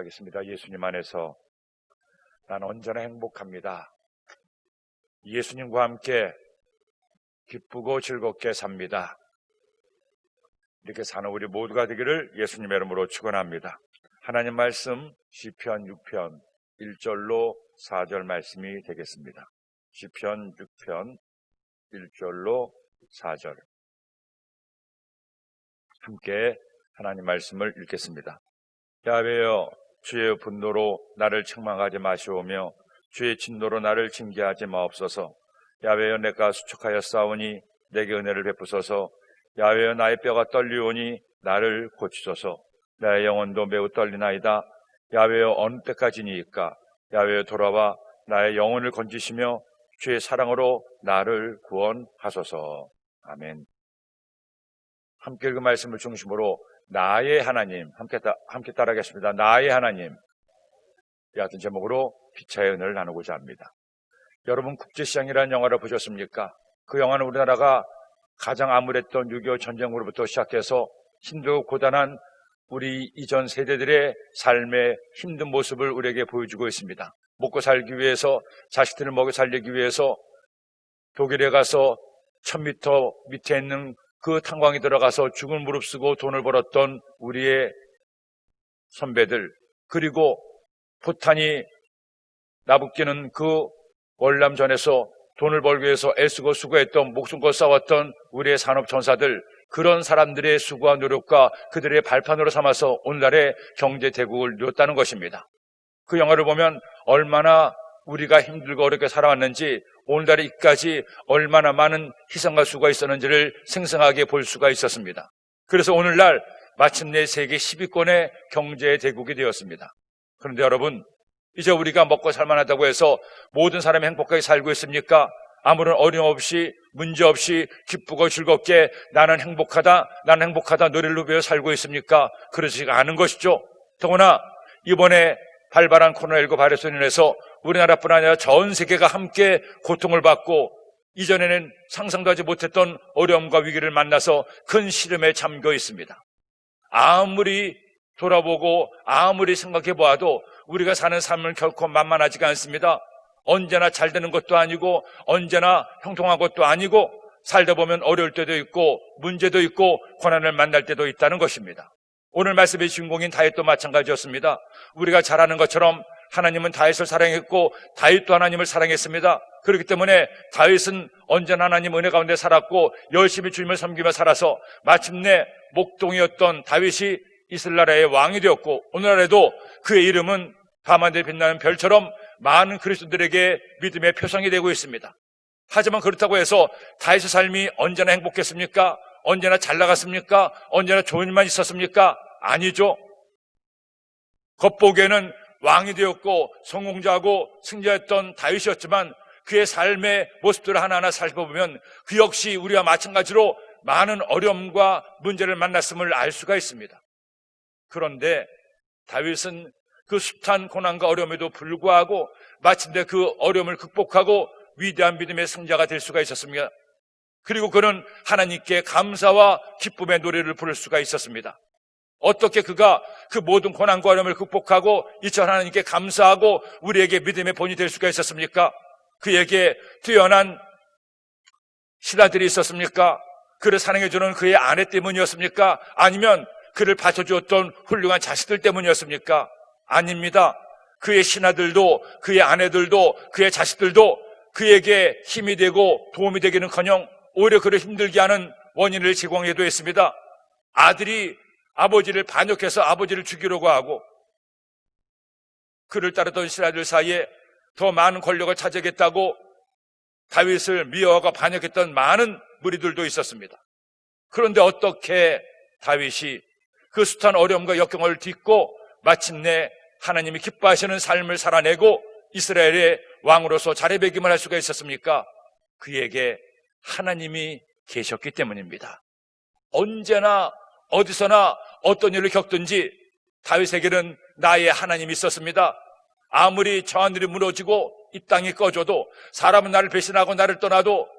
고백하겠습니다. 예수님 안에서 난 언제나 행복합니다. 예수님과 함께 기쁘고 즐겁게 삽니다. 이렇게 사는 우리 모두가 되기를 예수님의 이름으로 축원합니다. 하나님 말씀 시편 6편 1절로 4절 말씀이 되겠습니다. 시편 6편 1절로 4절 함께 하나님 말씀을 읽겠습니다. 야훼여, 주의 분노로 나를 책망하지 마시오며 주의 진노로 나를 징계하지 마옵소서. 야훼여, 내가 수척하여 싸우니 내게 은혜를 베푸소서. 야훼여, 나의 뼈가 떨리오니 나를 고치소서. 나의 영혼도 매우 떨리나이다. 야훼여, 어느 때까지니이까? 야훼여, 돌아와 나의 영혼을 건지시며 주의 사랑으로 나를 구원하소서. 아멘. 함께 그 말씀을 중심으로 나의 하나님, 함께 따라하겠습니다. 나의 하나님. 이 같은 제목으로 피차의 은혜를 나누고자 합니다. 여러분, 국제시장이라는 영화를 보셨습니까? 그 영화는 우리나라가 가장 암울했던 6.25 전쟁으로부터 시작해서 힘들고 고단한 우리 이전 세대들의 삶의 힘든 모습을 우리에게 보여주고 있습니다. 먹고 살기 위해서, 자식들을 먹여 살리기 위해서 독일에 가서 1000m 밑에 있는 그 탄광에 들어가서 죽을 무릅쓰고 돈을 벌었던 우리의 선배들, 그리고 포탄이 나부끼는 그 월남전에서 돈을 벌기 위해서 애쓰고 수고했던, 목숨 걸고 싸웠던 우리의 산업전사들, 그런 사람들의 수고와 노력과 그들의 발판으로 삼아서 오늘날의 경제 대국을 이뤘다는 것입니다. 그 영화를 보면 얼마나 우리가 힘들고 어렵게 살아왔는지, 오늘날에 이까지 얼마나 많은 희생과 수고가 있었는지를 생생하게 볼 수가 있었습니다. 그래서 오늘날 마침내 세계 10위권의 경제 대국이 되었습니다. 그런데 여러분, 이제 우리가 먹고 살만하다고 해서 모든 사람이 행복하게 살고 있습니까? 아무런 어려움 없이, 문제 없이 기쁘고 즐겁게 나는 행복하다 노래를 부르며 살고 있습니까? 그러지가 않은 것이죠. 더구나 이번에 발발한 코로나19 바이러스로 인해서 우리나라뿐 아니라 전 세계가 함께 고통을 받고 이전에는 상상도 하지 못했던 어려움과 위기를 만나서 큰 시름에 잠겨 있습니다. 아무리 돌아보고 아무리 생각해 보아도 우리가 사는 삶은 결코 만만하지가 않습니다. 언제나 잘 되는 것도 아니고 언제나 형통한 것도 아니고 살다 보면 어려울 때도 있고 문제도 있고 고난을 만날 때도 있다는 것입니다. 오늘 말씀의 주인공인 다윗도 마찬가지였습니다. 우리가 잘 아는 것처럼 하나님은 다윗을 사랑했고 다윗도 하나님을 사랑했습니다. 그렇기 때문에 다윗은 언제나 하나님 은혜 가운데 살았고 열심히 주님을 섬기며 살아서 마침내 목동이었던 다윗이 이스라엘 나라의 왕이 되었고 오늘날에도 그의 이름은 밤하늘에 빛나는 별처럼 많은 그리스도인들에게 믿음의 표상이 되고 있습니다. 하지만 그렇다고 해서 다윗의 삶이 언제나 행복했습니까? 언제나 잘 나갔습니까? 언제나 좋은 일만 있었습니까? 아니죠. 겉보기에는 왕이 되었고 성공자하고 승자였던 다윗이었지만 그의 삶의 모습들을 하나하나 살펴보면 그 역시 우리와 마찬가지로 많은 어려움과 문제를 만났음을 알 수가 있습니다. 그런데 다윗은 그 숱한 고난과 어려움에도 불구하고 마침내 그 어려움을 극복하고 위대한 믿음의 승자가 될 수가 있었습니다. 그리고 그는 하나님께 감사와 기쁨의 노래를 부를 수가 있었습니다. 어떻게 그가 그 모든 고난과 어려움을 극복하고 이처럼 하나님께 감사하고 우리에게 믿음의 본이 될 수가 있었습니까? 그에게 뛰어난 신하들이 있었습니까? 그를 사랑해주는 그의 아내 때문이었습니까? 아니면 그를 받쳐주었던 훌륭한 자식들 때문이었습니까? 아닙니다. 그의 신하들도 그의 아내들도 그의 자식들도 그에게 힘이 되고 도움이 되기는커녕 오히려 그를 힘들게 하는 원인을 제공하기도 했습니다. 아들이 아버지를 반역해서 아버지를 죽이려고 하고 그를 따르던 신하들 사이에 더 많은 권력을 차지하겠다고 다윗을 미워하고 반역했던 많은 무리들도 있었습니다. 그런데 어떻게 다윗이 그 숱한 어려움과 역경을 딛고 마침내 하나님이 기뻐하시는 삶을 살아내고 이스라엘의 왕으로서 자리매김을 할 수가 있었습니까? 그에게 하나님이 계셨기 때문입니다. 언제나 어디서나 어떤 일을 겪든지 다윗에게는 나의 하나님이 있었습니다. 아무리 저 하늘이 무너지고 이 땅이 꺼져도 사람은 나를 배신하고 나를 떠나도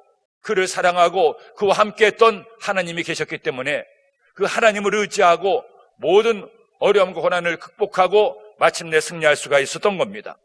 그를 사랑하고 그와 함께했던 하나님이 계셨기 때문에 그 하나님을 의지하고 모든 어려움과 고난을 극복하고 마침내 승리할 수가 있었던 겁니다.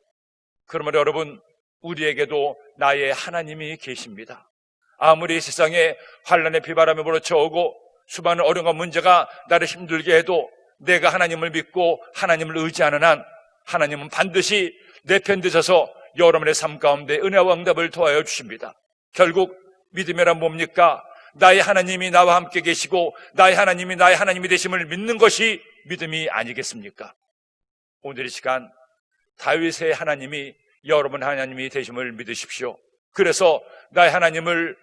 그러면 여러분, 우리에게도 나의 하나님이 계십니다. 아무리 세상에 환난의 비바람이 몰아쳐오고 수많은 어려움과 문제가 나를 힘들게 해도 내가 하나님을 믿고 하나님을 의지하는 한 하나님은 반드시 내 편 되셔서 여러분의 삶 가운데 은혜와 응답을 도와여 주십니다. 결국 믿음이란 뭡니까? 나의 하나님이 나와 함께 계시고 나의 하나님이 나의 하나님이 되심을 믿는 것이 믿음이 아니겠습니까? 오늘 이 시간 다윗의 하나님이 여러분 하나님이 되심을 믿으십시오. 그래서 나의 하나님을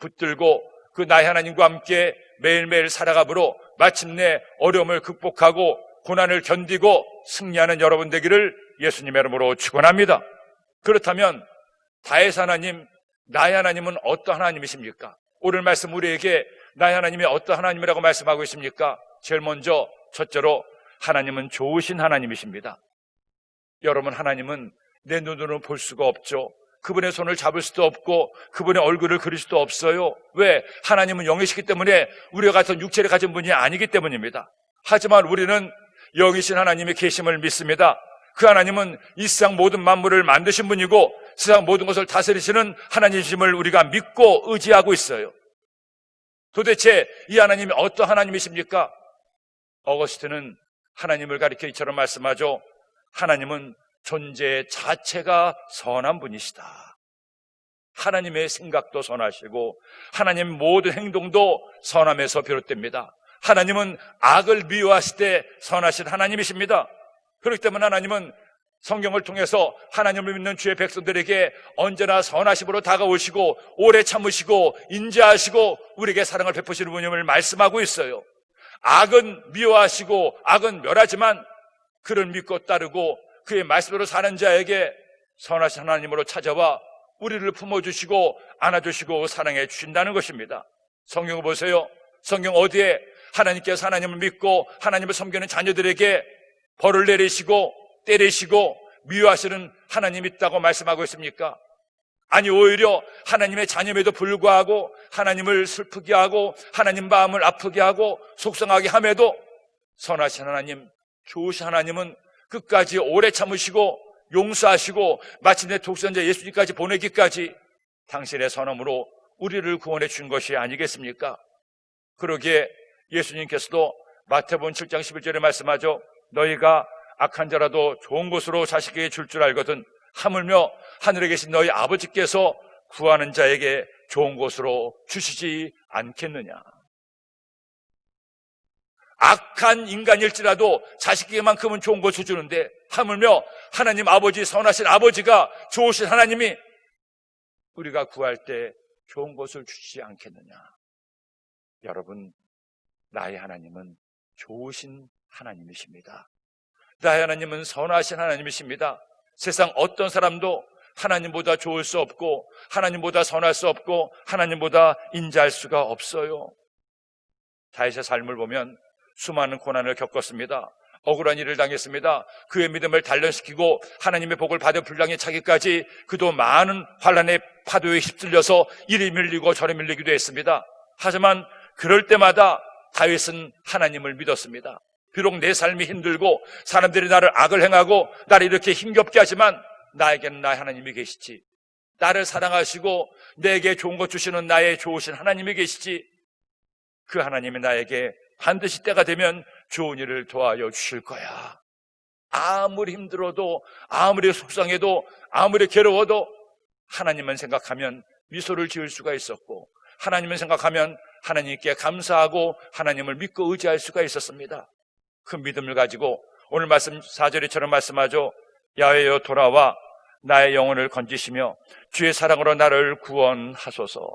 붙들고 그 나의 하나님과 함께 매일매일 살아가므로 마침내 어려움을 극복하고 고난을 견디고 승리하는 여러분 되기를 예수님의 이름으로 축원합니다. 그렇다면 다윗 하나님, 나의 하나님은 어떤 하나님이십니까? 오늘 말씀 우리에게 나의 하나님이 어떤 하나님이라고 말씀하고 있습니까? 제일 먼저 첫째로 하나님은 좋으신 하나님이십니다. 여러분, 하나님은 내 눈으로는 볼 수가 없죠. 그분의 손을 잡을 수도 없고 그분의 얼굴을 그릴 수도 없어요. 왜? 하나님은 영이시기 때문에 우리와 같은 육체를 가진 분이 아니기 때문입니다. 하지만 우리는 영이신 하나님의 계심을 믿습니다. 그 하나님은 이 세상 모든 만물을 만드신 분이고 세상 모든 것을 다스리시는 하나님이심을 우리가 믿고 의지하고 있어요. 도대체 이 하나님이 어떤 하나님이십니까? 어거스틴은 하나님을 가리켜 이처럼 말씀하죠. 하나님은 존재 자체가 선한 분이시다. 하나님의 생각도 선하시고 하나님 모든 행동도 선함에서 비롯됩니다. 하나님은 악을 미워하실 때 선하신 하나님이십니다. 그렇기 때문에 하나님은 성경을 통해서 하나님을 믿는 주의 백성들에게 언제나 선하심으로 다가오시고 오래 참으시고 인자하시고 우리에게 사랑을 베푸시는 분임을 말씀하고 있어요. 악은 미워하시고 악은 멸하지만 그를 믿고 따르고 그의 말씀으로 사는 자에게 선하신 하나님으로 찾아와 우리를 품어주시고 안아주시고 사랑해 주신다는 것입니다. 성경을 보세요. 성경 어디에 하나님께서 하나님을 믿고 하나님을 섬기는 자녀들에게 벌을 내리시고 때리시고 미워하시는 하나님이 있다고 말씀하고 있습니까? 아니, 오히려 하나님의 자녀임에도 불구하고 하나님을 슬프게 하고 하나님 마음을 아프게 하고 속상하게 함에도 선하신 하나님, 좋으신 하나님은 끝까지 오래 참으시고 용서하시고 마침내 독생자 예수님까지 보내기까지 당신의 선함으로 우리를 구원해 준 것이 아니겠습니까? 그러기에 예수님께서도 마태복음 7장 11절에 말씀하죠. 너희가 악한 자라도 좋은 것으로 자식에게 줄 줄 알거든 하물며 하늘에 계신 너희 아버지께서 구하는 자에게 좋은 것으로 주시지 않겠느냐. 악한 인간일지라도 자식에게만큼은 좋은 것을 주는데 하물며 하나님 아버지, 선하신 아버지가 좋으신 하나님이 우리가 구할 때 좋은 것을 주시지 않겠느냐. 여러분, 나의 하나님은 좋으신 하나님이십니다. 나의 하나님은 선하신 하나님이십니다. 세상 어떤 사람도 하나님보다 좋을 수 없고 하나님보다 선할 수 없고 하나님보다 인자할 수가 없어요. 다윗의 삶을 보면 수많은 고난을 겪었습니다. 억울한 일을 당했습니다. 그의 믿음을 단련시키고 하나님의 복을 받을 분량에 차기까지 그도 많은 환난의 파도에 휩쓸려서 이리 밀리고 저리 밀리기도 했습니다. 하지만 그럴 때마다 다윗은 하나님을 믿었습니다. 비록 내 삶이 힘들고 사람들이 나를 악을 행하고 나를 이렇게 힘겹게 하지만 나에게는 나의 하나님이 계시지. 나를 사랑하시고 내게 좋은 것 주시는 나의 좋으신 하나님이 계시지. 그 하나님이 나에게 반드시 때가 되면 좋은 일을 도와여 주실 거야. 아무리 힘들어도 아무리 속상해도 아무리 괴로워도 하나님만 생각하면 미소를 지을 수가 있었고 하나님을 생각하면 하나님께 감사하고 하나님을 믿고 의지할 수가 있었습니다. 그 믿음을 가지고 오늘 말씀 4절에처럼 말씀하죠. 야훼여 돌아와 나의 영혼을 건지시며 주의 사랑으로 나를 구원하소서.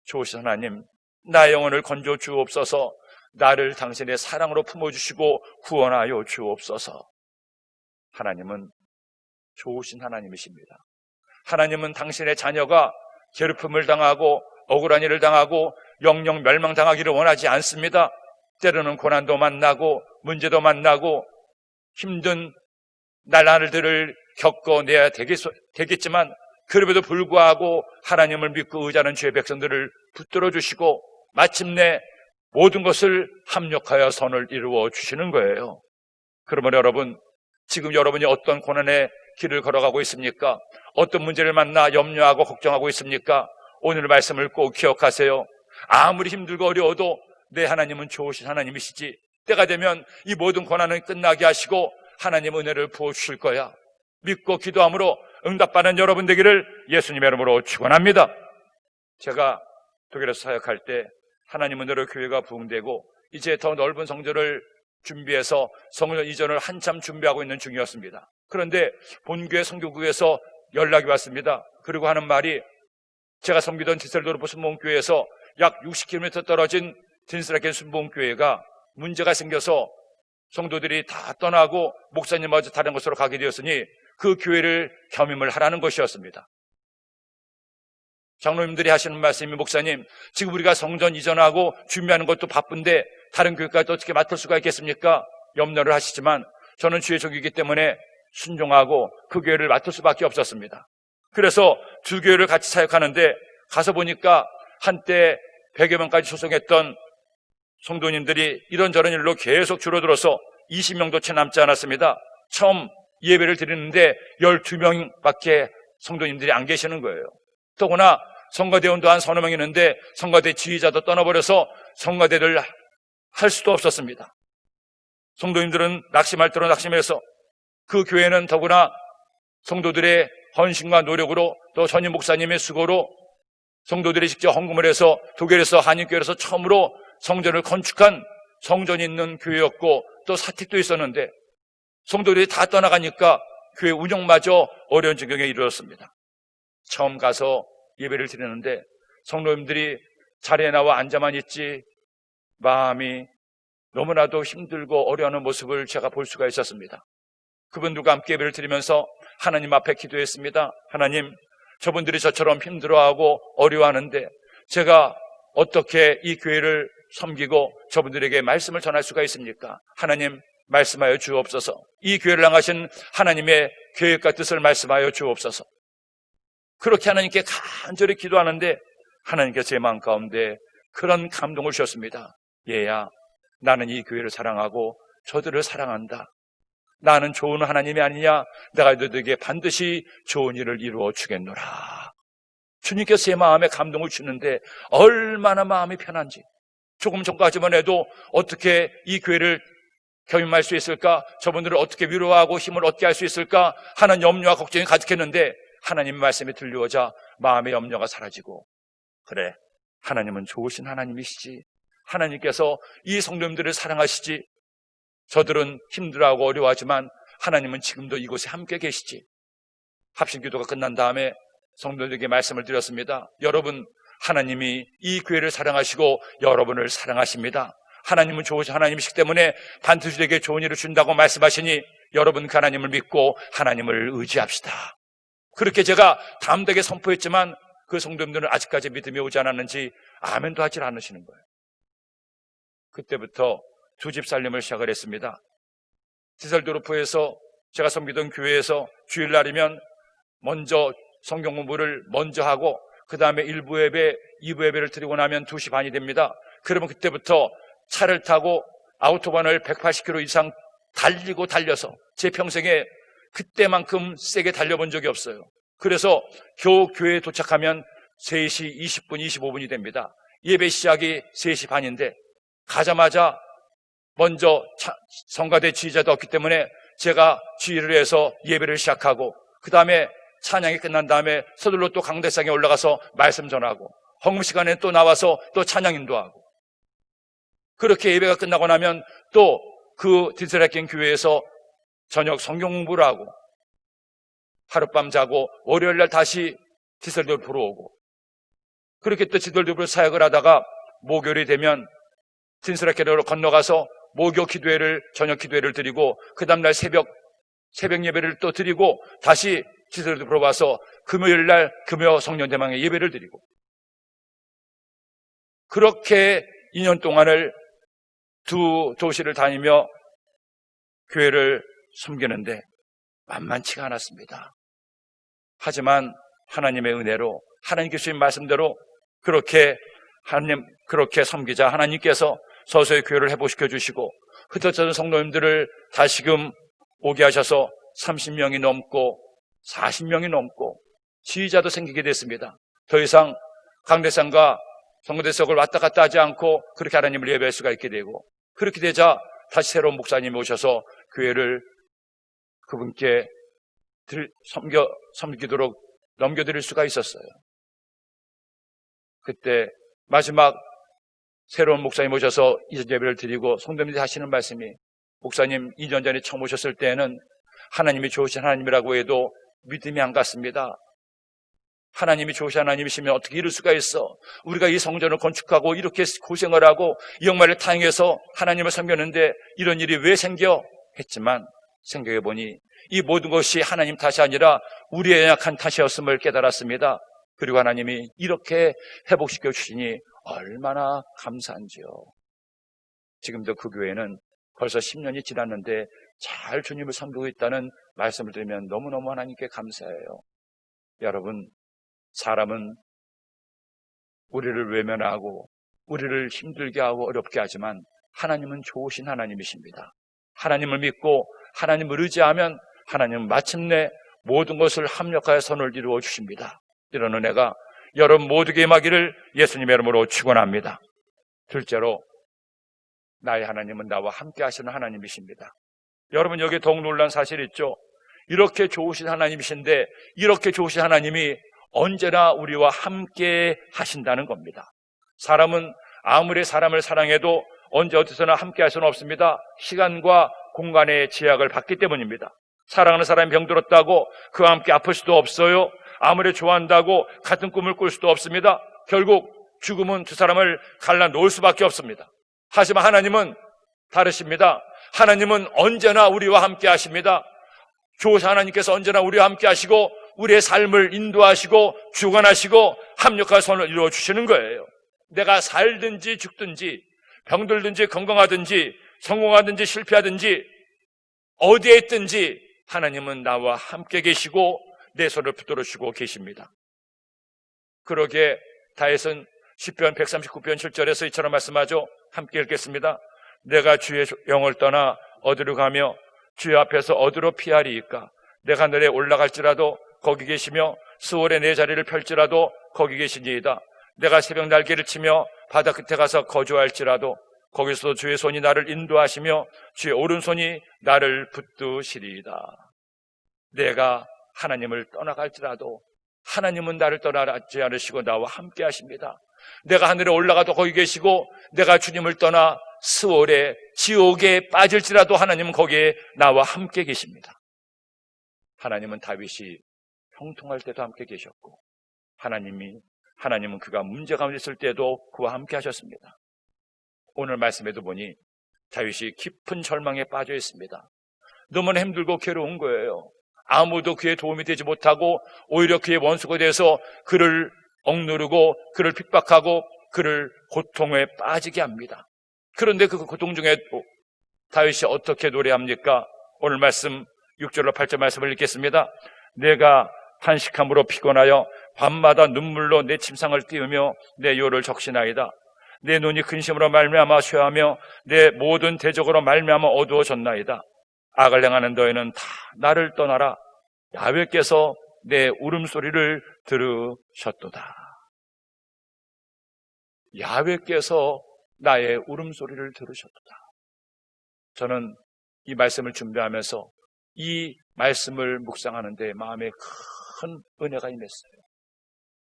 좋으신 하나님, 나의 영혼을 건져 주옵소서. 나를 당신의 사랑으로 품어주시고 구원하여 주옵소서. 하나님은 좋으신 하나님이십니다. 하나님은 당신의 자녀가 괴롭힘을 당하고 억울한 일을 당하고 영영 멸망당하기를 원하지 않습니다. 때로는 고난도 만나고 문제도 만나고 힘든 날들을 겪어내야 되겠지만 그럼에도 불구하고 하나님을 믿고 의지하는 주의 백성들을 붙들어 주시고 마침내 모든 것을 합력하여 선을 이루어 주시는 거예요. 그러면 여러분, 지금 여러분이 어떤 고난의 길을 걸어가고 있습니까? 어떤 문제를 만나 염려하고 걱정하고 있습니까? 오늘 말씀을 꼭 기억하세요. 아무리 힘들고 어려워도 내 하나님은 좋으신 하나님이시지. 때가 되면 이 모든 고난은 끝나게 하시고 하나님 은혜를 부어주실 거야. 믿고 기도함으로 응답받는 여러분 되기를 예수님의 이름으로 축원합니다. 제가 독일에서 사역할 때 하나님 은혜로 교회가 부흥되고 이제 더 넓은 성전을 준비해서 성전 이전을 한참 준비하고 있는 중이었습니다. 그런데 본교회 선교국에서 연락이 왔습니다. 그리고 하는 말이, 제가 섬기던 디셀도르프 순복음교회에서 약 60km 떨어진 딘스라켄 순복음교회가 문제가 생겨서 성도들이 다 떠나고 목사님마저 다른 곳으로 가게 되었으니 그 교회를 겸임을 하라는 것이었습니다. 장로님들이 하시는 말씀이, 목사님, 지금 우리가 성전 이전하고 준비하는 것도 바쁜데 다른 교회까지 어떻게 맡을 수가 있겠습니까? 염려를 하시지만 저는 주의 종이기 때문에 순종하고 그 교회를 맡을 수밖에 없었습니다. 그래서 두 교회를 같이 사역하는데 가서 보니까 한때 100여 명까지 소송했던 성도님들이 이런저런 일로 계속 줄어들어서 20명도 채 남지 않았습니다. 처음 예배를 드리는데 12명밖에 성도님들이 안 계시는 거예요. 더구나 성가대원도 한 서너 명 있는데 성가대 지휘자도 떠나버려서 성가대를 할 수도 없었습니다. 성도님들은 낙심할 대로 낙심해서, 그 교회는 더구나 성도들의 헌신과 노력으로 또 전임 목사님의 수고로 성도들이 직접 헌금을 해서 독일에서 한인교회에서 처음으로 성전을 건축한 성전이 있는 교회였고 또 사택도 있었는데 성도들이 다 떠나가니까 교회 운영마저 어려운 지경에 이르렀습니다. 처음 가서 예배를 드리는데 성도님들이 자리에 나와 앉아만 있지 마음이 너무나도 힘들고 어려워하는 모습을 제가 볼 수가 있었습니다. 그분들과 함께 예배를 드리면서 하나님 앞에 기도했습니다. 하나님, 저분들이 저처럼 힘들어하고 어려워하는데 제가 어떻게 이 교회를 섬기고 저분들에게 말씀을 전할 수가 있습니까? 하나님, 말씀하여 주옵소서. 이 교회를 향하신 하나님의 계획과 뜻을 말씀하여 주옵소서. 그렇게 하나님께 간절히 기도하는데 하나님께서 제 마음 가운데 그런 감동을 주셨습니다. 얘야, 나는 이 교회를 사랑하고 저들을 사랑한다. 나는 좋은 하나님이 아니냐? 내가 너희들에게 반드시 좋은 일을 이루어 주겠노라. 주님께서 제 마음에 감동을 주는데 얼마나 마음이 편한지. 조금 전까지만 해도 어떻게 이 교회를 겸임할 수 있을까? 저분들을 어떻게 위로하고 힘을 얻게 할 수 있을까? 하는 염려와 걱정이 가득했는데 하나님 말씀이 들려오자 마음의 염려가 사라지고, 그래, 하나님은 좋으신 하나님이시지. 하나님께서 이 성도님들을 사랑하시지. 저들은 힘들어하고 어려워하지만 하나님은 지금도 이곳에 함께 계시지. 합심기도가 끝난 다음에 성도들에게 말씀을 드렸습니다. 여러분, 하나님이 이 교회를 사랑하시고 여러분을 사랑하십니다. 하나님은 좋으신 하나님이시기 때문에 반드시 우리에게 좋은 일을 준다고 말씀하시니 여러분 그 하나님을 믿고 하나님을 의지합시다. 그렇게 제가 담대하게 선포했지만 그 성도님들은 아직까지 믿음이 오지 않았는지 아멘도 하지 않으시는 거예요. 그때부터 두 집 살림을 시작을 했습니다. 디셀도르프에서 제가 섬기던 교회에서 주일날이면 먼저 성경 공부를 먼저 하고 그 다음에 1부 예배, 2부 예배를 드리고 나면 2시 반이 됩니다. 그러면 그때부터 차를 타고 아우토반을 180km 이상 달려서 제 평생에 그때만큼 세게 달려본 적이 없어요. 그래서 겨우 교회에 도착하면 3시 20분, 25분이 됩니다. 예배 시작이 3시 반인데 가자마자 먼저 성가대 지휘자도 없기 때문에 제가 지휘를 해서 예배를 시작하고 그 다음에 찬양이 끝난 다음에 서둘러 또 강대상에 올라가서 말씀 전하고 헌금 시간에 또 나와서 또 찬양 인도하고, 그렇게 예배가 끝나고 나면 또 그 디셀라켄 교회에서 저녁 성경 공부를 하고 하룻밤 자고 월요일날 다시 디셀도르프로 오고, 그렇게 또 디셀도르프 사역을 하다가 목요일이 되면 딘스라켄으로 건너가서 목요 기도회를, 저녁 기도회를 드리고 그 다음날 새벽 예배를 또 드리고 다시 디셀도르프로 와서 금요일날 금요 성년대망의 예배를 드리고, 그렇게 2년 동안을 두 도시를 다니며 교회를 섬기는데 만만치가 않았습니다. 하지만 하나님의 은혜로 하나님께서 주신 말씀대로 그렇게 섬기자 하나님께서 서서히 교회를 회복시켜 주시고 흩어졌던 성도님들을 다시금 오게 하셔서 30명이 넘고 40명이 넘고 지휘자도 생기게 됐습니다. 더 이상 강대상과 성대석을 왔다 갔다 하지 않고 그렇게 하나님을 예배할 수가 있게 되고, 그렇게 되자 다시 새로운 목사님이 오셔서 교회를 그분께 섬기도록 넘겨드릴 수가 있었어요. 그때 마지막 새로운 목사님 오셔서 이전 예배를 드리고 성도님들이 하시는 말씀이, 목사님 2년 전에 처음 오셨을 때는 하나님이 좋으신 하나님이라고 해도 믿음이 안 갔습니다. 하나님이 좋으신 하나님이시면 어떻게 이럴 수가 있어? 우리가 이 성전을 건축하고 이렇게 고생을 하고 이 역마를 타행해서 하나님을 섬겼는데 이런 일이 왜 생겨? 했지만 생각해보니 이 모든 것이 하나님 탓이 아니라 우리의 연약한 탓이었음을 깨달았습니다. 그리고 하나님이 이렇게 회복시켜 주시니 얼마나 감사한지요. 지금도 그 교회는 벌써 10년이 지났는데 잘 주님을 섬기고 있다는 말씀을 드리면 너무너무 하나님께 감사해요. 여러분, 사람은 우리를 외면하고 우리를 힘들게 하고 어렵게 하지만 하나님은 좋으신 하나님이십니다. 하나님을 믿고 하나님을 의지하면 하나님은 마침내 모든 것을 합력하여 선을 이루어 주십니다. 이런 은혜가 여러분 모두에게 임하기를 예수님의 이름으로 축원합니다. 둘째로, 나의 하나님은 나와 함께 하시는 하나님이십니다. 여러분, 여기 더욱 놀란 사실 있죠? 이렇게 좋으신 하나님이신데 이렇게 좋으신 하나님이 언제나 우리와 함께 하신다는 겁니다. 사람은 아무리 사람을 사랑해도 언제 어디서나 함께 할 수는 없습니다. 시간과 공간의 제약을 받기 때문입니다. 사랑하는 사람이 병들었다고 그와 함께 아플 수도 없어요. 아무리 좋아한다고 같은 꿈을 꿀 수도 없습니다. 결국 죽음은 두 사람을 갈라놓을 수밖에 없습니다. 하지만 하나님은 다르십니다. 하나님은 언제나 우리와 함께 하십니다. 좋으신 하나님께서 언제나 우리와 함께 하시고 우리의 삶을 인도하시고 주관하시고 합력할 선을 이루어 주시는 거예요. 내가 살든지 죽든지 병들든지 건강하든지 성공하든지 실패하든지 어디에 있든지 하나님은 나와 함께 계시고 내 손을 붙들어 주고 계십니다. 그러기에 다윗은 시편 139편 7절에서 이처럼 말씀하죠. 함께 읽겠습니다. 내가 주의 영을 떠나 어디로 가며 주의 앞에서 어디로 피하리이까? 내가 하늘에 올라갈지라도 거기 계시며 수월에 내 자리를 펼지라도 거기 계시니이다. 내가 새벽 날개를 치며 바다 끝에 가서 거주할지라도 거기서 주의 손이 나를 인도하시며 주의 오른손이 나를 붙드시리이다. 내가 하나님을 떠나갈지라도 하나님은 나를 떠나지 않으시고 나와 함께 하십니다. 내가 하늘에 올라가도 거기 계시고 내가 주님을 떠나 스월에 지옥에 빠질지라도 하나님은 거기에 나와 함께 계십니다. 하나님은 다윗이 형통할 때도 함께 계셨고 하나님은 그가 문제 가운데 있을 때도 그와 함께 하셨습니다. 오늘 말씀에도 보니 다윗이 깊은 절망에 빠져 있습니다. 너무나 힘들고 괴로운 거예요. 아무도 그의 도움이 되지 못하고 오히려 그의 원수가 돼서 그를 억누르고 그를 핍박하고 그를 고통에 빠지게 합니다. 그런데 그 고통 중에 다윗이 어떻게 노래합니까? 오늘 말씀 6절로 8절 말씀을 읽겠습니다. 내가 탄식함으로 피곤하여 밤마다 눈물로 내 침상을 띄우며 내 요를 적시나이다. 내 눈이 근심으로 말미암아 쇠하며 내 모든 대적으로 말미암아 어두워졌나이다. 악을 행하는 너희는 다 나를 떠나라. 야훼께서 내 울음소리를 들으셨도다. 야훼께서 나의 울음소리를 들으셨도다. 저는 이 말씀을 준비하면서 이 말씀을 묵상하는데 마음에 큰 은혜가 임했어요.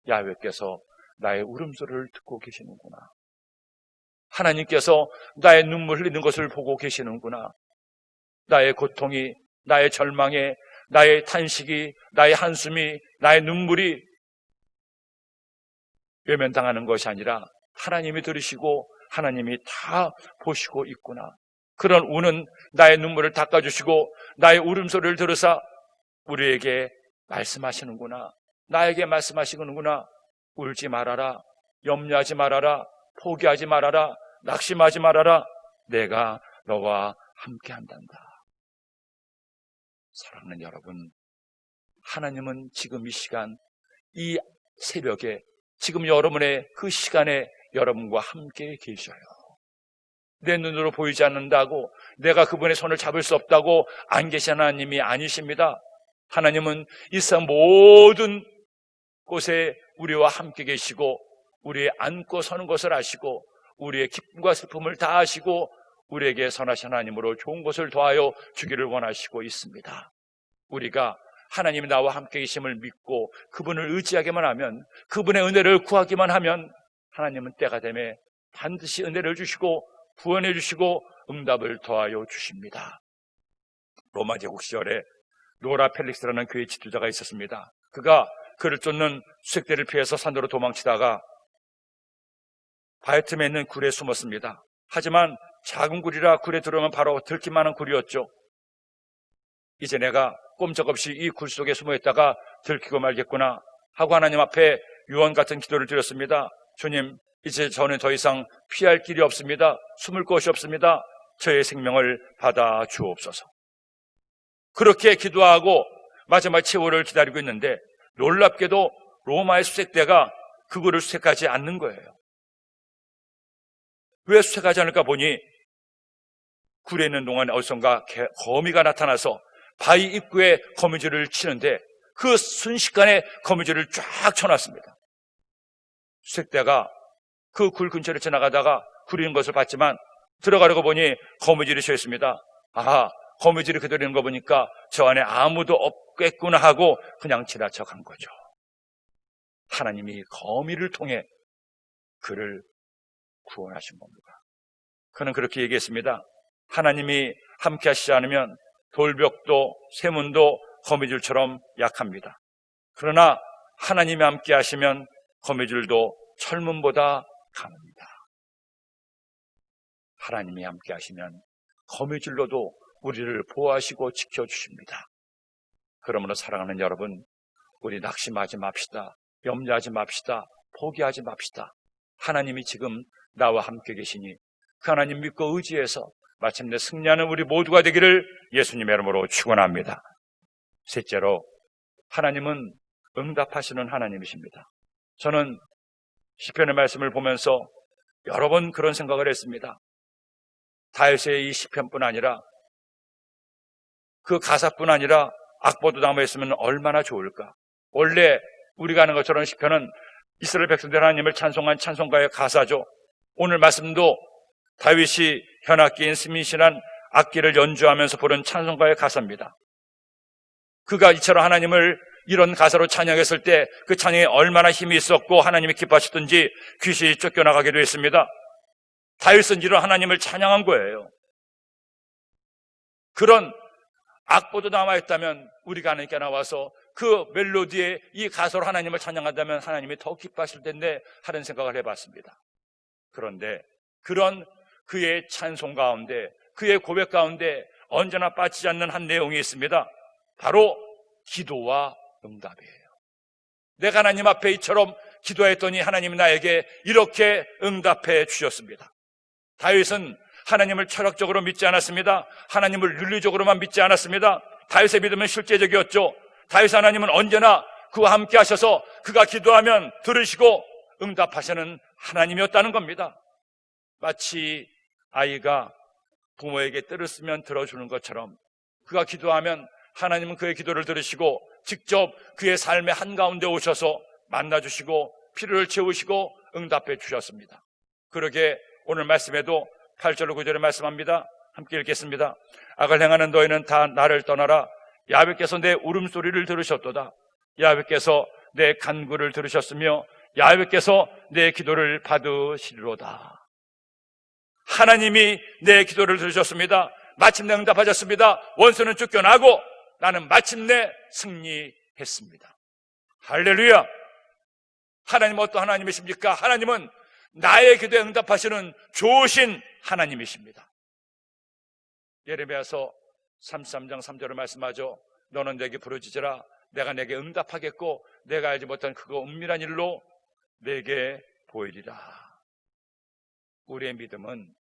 야훼께서 나의 울음소리를 듣고 계시는구나. 하나님께서 나의 눈물 흘리는 것을 보고 계시는구나. 나의 고통이, 나의 절망이, 나의 탄식이, 나의 한숨이, 나의 눈물이 외면당하는 것이 아니라 하나님이 들으시고 하나님이 다 보시고 있구나. 그런 우는 나의 눈물을 닦아주시고 나의 울음소리를 들으사 우리에게 말씀하시는구나. 나에게 말씀하시는구나. 울지 말아라. 염려하지 말아라. 포기하지 말아라. 낙심하지 말아라. 내가 너와 함께한단다. 사랑하는 여러분, 하나님은 지금 이 시간, 이 새벽에, 지금 여러분의 그 시간에 여러분과 함께 계셔요. 내 눈으로 보이지 않는다고, 내가 그분의 손을 잡을 수 없다고 안 계신 하나님이 아니십니다. 하나님은 이 세상 모든 곳에 우리와 함께 계시고, 우리의 안고 서는 것을 아시고, 우리의 기쁨과 슬픔을 다 아시고, 우리에게 선하신 하나님으로 좋은 것을 더하여 주기를 원하시고 있습니다. 우리가 하나님이 나와 함께 계심을 믿고 그분을 의지하기만 하면, 그분의 은혜를 구하기만 하면, 하나님은 때가 되매 반드시 은혜를 주시고 구원해 주시고 응답을 더하여 주십니다. 로마 제국 시절에 노라 펠릭스라는 교회 지도자가 있었습니다. 그가 그를 쫓는 수색대를 피해서 산으로 도망치다가 바위 틈에 있는 굴에 숨었습니다. 하지만 작은 굴이라 굴에 들어오면 바로 들킬만한 굴이었죠. 이제 내가 꼼짝없이 이 굴 속에 숨어있다가 들키고 말겠구나 하고 하나님 앞에 유언 같은 기도를 드렸습니다. 주님, 이제 저는 더 이상 피할 길이 없습니다. 숨을 곳이 없습니다. 저의 생명을 받아 주옵소서. 그렇게 기도하고 마지막 최후를 기다리고 있는데, 놀랍게도 로마의 수색대가 그 굴을 수색하지 않는 거예요. 왜 수색하지 않을까 보니 굴에 있는 동안 어디선가 거미가 나타나서 바위 입구에 거미줄을 치는데, 그 순식간에 거미줄을 쫙 쳐놨습니다. 수색대가 그 굴 근처를 지나가다가 굴이 있는 것을 봤지만 들어가려고 보니 거미줄이 쳐 있습니다. 아하, 거미줄이 그대로 있는 거 보니까 저 안에 아무도 없겠구나 하고 그냥 지나쳐 간 거죠. 하나님이 거미를 통해 그를 구원하신 겁니다. 그는 그렇게 얘기했습니다. 하나님이 함께 하시지 않으면 돌벽도 쇠문도 거미줄처럼 약합니다. 그러나 하나님이 함께 하시면 거미줄도 철문보다 강합니다. 하나님이 함께 하시면 거미줄로도 우리를 보호하시고 지켜주십니다. 그러므로 사랑하는 여러분, 우리 낙심하지 맙시다. 염려하지 맙시다. 포기하지 맙시다. 하나님이 지금 나와 함께 계시니 그 하나님 믿고 의지해서 마침내 승리하는 우리 모두가 되기를 예수님의 이름으로 축원합니다. 셋째로, 하나님은 응답하시는 하나님이십니다. 저는 시편의 말씀을 보면서 여러 번 그런 생각을 했습니다. 다윗의 이 시편뿐 아니라 그 가사뿐 아니라 악보도 담아있으면 얼마나 좋을까. 원래 우리가 아는 것처럼 시편은 이스라엘 백성들 하나님을 찬송한 찬송가의 가사죠. 오늘 말씀도 다윗이 현악기인 스미시란 악기를 연주하면서 부른 찬송가의 가사입니다. 그가 이처럼 하나님을 이런 가사로 찬양했을 때 그 찬양에 얼마나 힘이 있었고 하나님이 기뻐하셨던지 귀신이 쫓겨나가기도 했습니다. 다윗은 이런 하나님을 찬양한 거예요. 그런 악보도 남아있다면 우리가 하나님께 나와서 그 멜로디에 이 가사로 하나님을 찬양한다면 하나님이 더 기뻐하실 텐데 하는 생각을 해봤습니다. 그런데 그런 그의 찬송 가운데, 그의 고백 가운데 언제나 빠지지 않는 한 내용이 있습니다. 바로 기도와 응답이에요. 내가 하나님 앞에 이처럼 기도했더니 하나님이 나에게 이렇게 응답해 주셨습니다. 다윗은 하나님을 철학적으로 믿지 않았습니다. 하나님을 윤리적으로만 믿지 않았습니다. 다윗의 믿음은 실제적이었죠. 다윗 하나님은 언제나 그와 함께 하셔서 그가 기도하면 들으시고 응답하시는 하나님이었다는 겁니다. 마치 아이가 부모에게 뜰을 쓰면 들어주는 것처럼 그가 기도하면 하나님은 그의 기도를 들으시고 직접 그의 삶의 한가운데 오셔서 만나주시고 필요를 채우시고 응답해 주셨습니다. 그러게 오늘 말씀에도 8절로 9절에 말씀합니다. 함께 읽겠습니다. 악을 행하는 너희는 다 나를 떠나라. 야훼께서 내 울음소리를 들으셨도다. 야훼께서 내 간구를 들으셨으며 야훼께서 내 기도를 받으시리로다. 하나님이 내 기도를 들으셨습니다. 마침내 응답하셨습니다. 원수는 쫓겨나고 나는 마침내 승리했습니다. 할렐루야. 하나님 어떤 하나님이십니까? 하나님은 나의 기도에 응답하시는 좋으신 하나님이십니다. 예레미야서 33장 3절을 말씀하죠. 너는 내게 부르짖으라. 내가 내게 응답하겠고 내가 알지 못한 그거 은밀한 일로 내게 보이리라. 우리의 믿음은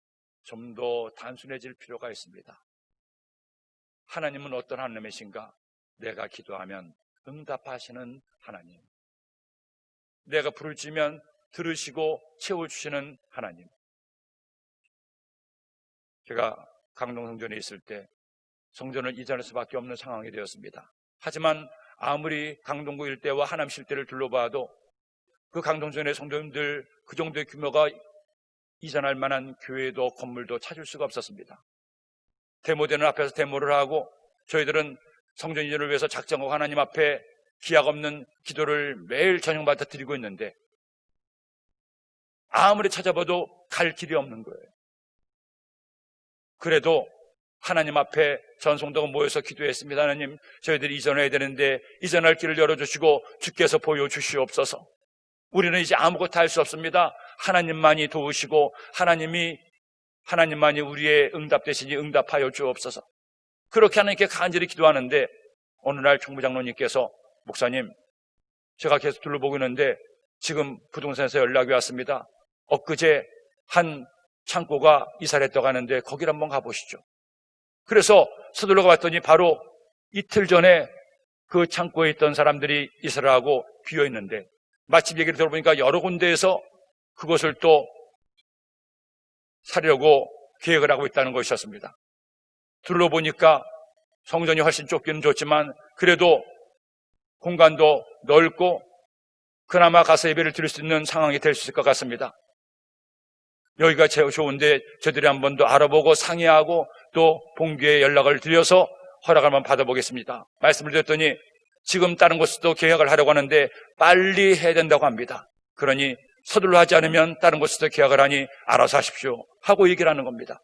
좀 더 단순해질 필요가 있습니다. 하나님은 어떤 하나님이신가? 내가 기도하면 응답하시는 하나님, 내가 부르짖으면 들으시고 채워주시는 하나님. 제가 강동 성전에 있을 때 성전을 이전할 수밖에 없는 상황이 되었습니다. 하지만 아무리 강동구 일대와 하남시 일대를 둘러봐도 그 강동성전의 성도님들 그 정도의 규모가 이전할 만한 교회도 건물도 찾을 수가 없었습니다. 데모대는 앞에서 데모를 하고 저희들은 성전 이전을 위해서 작정하고 하나님 앞에 기약 없는 기도를 매일 저녁마다 드리고 있는데 아무리 찾아봐도 갈 길이 없는 거예요. 그래도 하나님 앞에 전 성도가 모여서 기도했습니다. 하나님, 저희들이 이전해야 되는데 이전할 길을 열어주시고 주께서 보여주시옵소서. 우리는 이제 아무것도 할 수 없습니다. 하나님만이 도우시고 하나님만이 우리의 응답 대신이 응답하여 주옵소서. 그렇게 하나님께 간절히 기도하는데 어느 날 총무장로님께서 목사님, 제가 계속 둘러보고 있는데 지금 부동산에서 연락이 왔습니다. 엊그제 한 창고가 이사를 했다고 하는데 거기를 한번 가보시죠. 그래서 서둘러 가봤더니 바로 이틀 전에 그 창고에 있던 사람들이 이사를 하고 비어있는데 마침 얘기를 들어보니까 여러 군데에서 그것을 또 사려고 계획을 하고 있다는 것이었습니다. 둘러보니까 성전이 훨씬 좁기는 좋지만 그래도 공간도 넓고 그나마 가서 예배를 드릴 수 있는 상황이 될 수 있을 것 같습니다. 여기가 제일 좋은데 저들이 한 번 더 알아보고 상의하고 또 본교에 연락을 드려서 허락을 한번 받아보겠습니다. 말씀을 드렸더니 지금 다른 곳에도 계약을 하려고 하는데 빨리 해야 된다고 합니다. 그러니 서둘러 하지 않으면 다른 곳에도 계약을 하니 알아서 하십시오 하고 얘기를 하는 겁니다.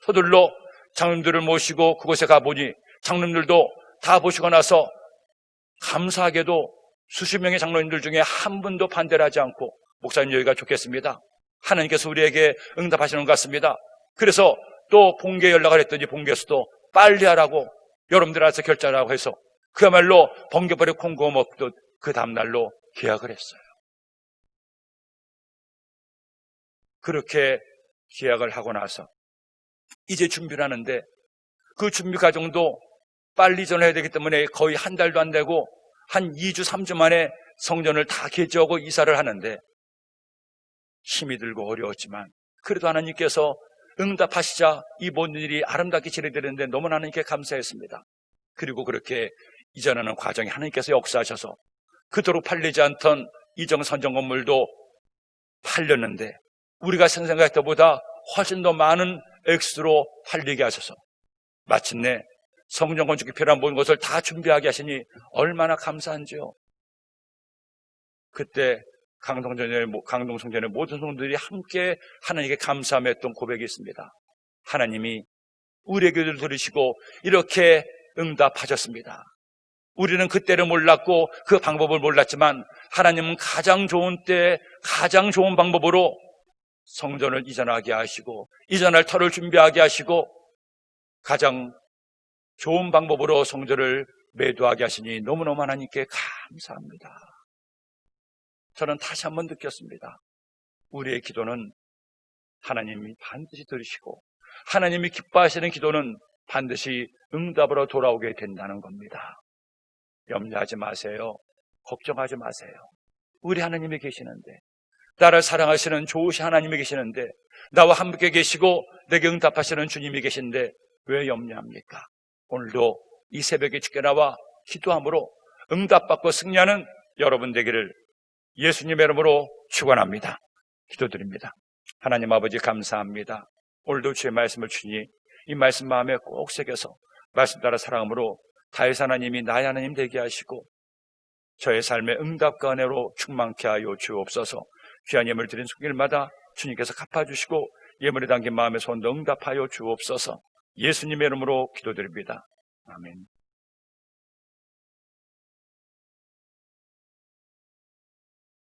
서둘러 장로님들을 모시고 그곳에 가보니 장로님들도 다 보시고 나서 감사하게도 수십 명의 장로님들 중에 한 분도 반대를 하지 않고 목사님 여기가 좋겠습니다. 하나님께서 우리에게 응답하시는 것 같습니다. 그래서 또 본교에 연락을 했더니 본교에서도 빨리 하라고 여러분들 알아서 결정하라고 해서 그야말로 번개벌에 콩고 먹듯 그 다음날로 계약을 했어요. 그렇게 계약을 하고 나서 이제 준비를 하는데 그 준비 과정도 빨리 전해야 되기 때문에 거의 한 달도 안 되고 한 2주, 3주 만에 성전을 다 개조하고 이사를 하는데 힘이 들고 어려웠지만 그래도 하나님께서 응답하시자 이 모든 일이 아름답게 진행되는데 너무나 하나님께 감사했습니다. 그리고 그렇게 이전하는 과정에 하나님께서 역사하셔서 그토록 팔리지 않던 이정 선정 건물도 팔렸는데 우리가 생각했던 것보다 훨씬 더 많은 액수로 팔리게 하셔서 마침내 성전 건축에 필요한 모든 것을 다 준비하게 하시니 얼마나 감사한지요. 그때 강동성전의 모든 성도들이 함께 하나님께 감사했던 고백이 있습니다. 하나님이 우리의 기도를 들으시고 이렇게 응답하셨습니다. 우리는 그때를 몰랐고 그 방법을 몰랐지만 하나님은 가장 좋은 때 가장 좋은 방법으로 성전을 이전하게 하시고 이전할 터를 준비하게 하시고 가장 좋은 방법으로 성전을 매도하게 하시니 너무너무 하나님께 감사합니다. 저는 다시 한번 느꼈습니다. 우리의 기도는 하나님이 반드시 들으시고 하나님이 기뻐하시는 기도는 반드시 응답으로 돌아오게 된다는 겁니다. 염려하지 마세요. 걱정하지 마세요. 우리 하나님이 계시는데 나를 사랑하시는 좋으신 하나님이 계시는데 나와 함께 계시고 내게 응답하시는 주님이 계신데 왜 염려합니까? 오늘도 이 새벽에 주께 나와 기도함으로 응답받고 승리하는 여러분 되기를 예수님의 이름으로 축원합니다. 기도드립니다. 하나님 아버지 감사합니다. 오늘도 주의 말씀을 주니 이 말씀 마음에 꼭 새겨서 말씀 따라 사랑함으로 다윗 하나님이 나의 하나님 되게 하시고 저의 삶의 응답과 은혜로 충만케 하여 주옵소서. 귀한 예물 드린 손길마다 주님께서 갚아주시고 예물에 담긴 마음의 손도 응답하여 주옵소서. 예수님의 이름으로 기도드립니다. 아멘.